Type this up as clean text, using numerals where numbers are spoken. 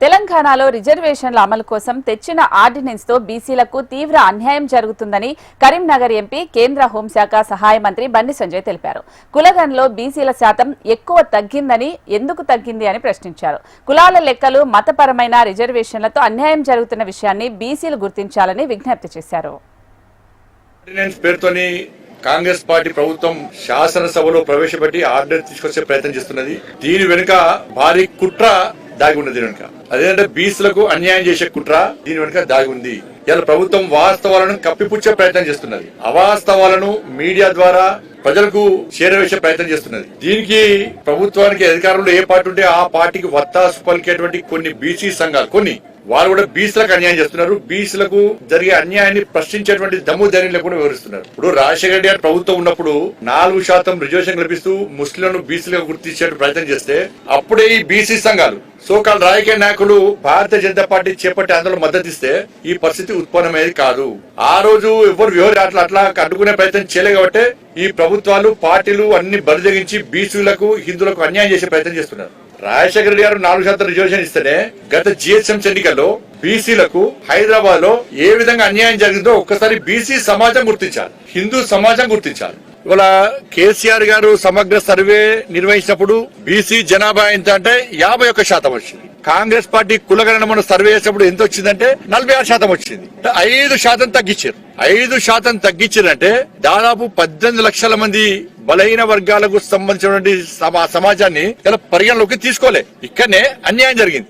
తెలంగాణలో రిజర్వేషన్ల అమలు కోసం తెచ్చిన ఆర్డినెన్స్ తో బీసీలకు తీవ్ర అన్యాయం జరుగుతుందని కరీంనగర్ ఎంపీ కేంద్ర హోంశాఖ సహాయ మంత్రి బండి సంజయ్ తెలిపారు. కులగణలో బీసీల శాతం ఎక్కువ తగ్గిందని ఎందుకు తగ్గింది అని ప్రశ్నించారు. కులాల లెక్కలు మతపరమైన రిజర్వేషన్లతో అన్యాయం జరుగుతున్న విషయాన్ని బీసీలు గుర్తించాలని విజ్ఞప్తి చేశారు. కాంగ్రెస్ పార్టీ ప్రభుత్వం శాసనసభలో ప్రవేశపెట్టి ఆర్డినెన్స్ తీసుకొచ్చే ప్రయత్నం చేస్తున్నది. దీని వెనుక భారీ కుట్ర దాగి ఉన్నది. వెనుక అదేంటే బీసీలకు అన్యాయం చేసే కుట్ర దీని వెనుక దాగి ఉంది. ఇలా ప్రభుత్వం వాస్తవాలను కప్పిపుచ్చే ప్రయత్నం చేస్తున్నది. అవాస్తవాలను మీడియా ద్వారా ప్రజలకు చేరవేసే ప్రయత్నం చేస్తున్నది. దీనికి ప్రభుత్వానికి అధికారంలో ఏ పార్టీ ఉంటే ఆ పార్టీకి వత్తాసు పలికేటువంటి కొన్ని బీసీ సంఘాలు వారు కూడా బీసీలకు అన్యాయం చేస్తున్నారు. బీసీలకు జరిగే అన్యాయాన్ని ప్రశ్నించేటువంటి దమ్ము ధైర్యం లేకుండా వివరిస్తున్నారు. ఇప్పుడు రాజశేఖర రెడ్డి గారి ప్రభుత్వం ఉన్నప్పుడు 4% రిజర్వేషన్ కల్పిస్తూ ముస్లింలను బీసీలుగా గుర్తించే ప్రయత్నం చేస్తే అప్పుడే ఈ బీసీ సంఘాలు సోకాల్ రాజకీయ నాయకులు భారతీయ జనతా పార్టీ చేపట్టే ఆందోళన మద్దతు ఇస్తే ఈ పరిస్థితి ఉత్పన్నమయ్యేది కాదు. ఆ రోజు ఎవరు అట్లా అడ్డుకునే ప్రయత్నం చేయలే కాబట్టి ఈ ప్రభుత్వాలు పార్టీలు అన్ని బరిదగించి బీసీలకు హిందువులకు అన్యాయం చేసే ప్రయత్నం చేస్తున్నారు. రాజశేఖర రెడ్డి గారు 4% రిజర్వేషన్ ఇస్తేనే గత జిహెచ్ఎంసీ ఎన్నికల్లో బీసీలకు హైదరాబాద్ లో ఏ విధంగా అన్యాయం జరిగిందో ఒక్కసారి బీసీ సమాజం గుర్తించాలి, హిందూ సమాజం గుర్తించాలి. ఇవాళ కేసీఆర్ గారు సమగ్ర సర్వే నిర్వహించినప్పుడు బీసీ జనాభా ఎంత అంటే 51% వచ్చింది. కాంగ్రెస్ పార్టీ కులగణన మనం సర్వే చేసినప్పుడు ఎంత వచ్చిందంటే 46% వచ్చింది. 5% తగ్గించారు. 5% తగ్గించారంటే దాదాపు 18 లక్షల మంది బలహీన వర్గాలకు సంబంధించినటువంటి సమాజాన్ని ఇలా పరిగణలోకి తీసుకోలే. ఇక్కడనే అన్యాయం జరిగింది.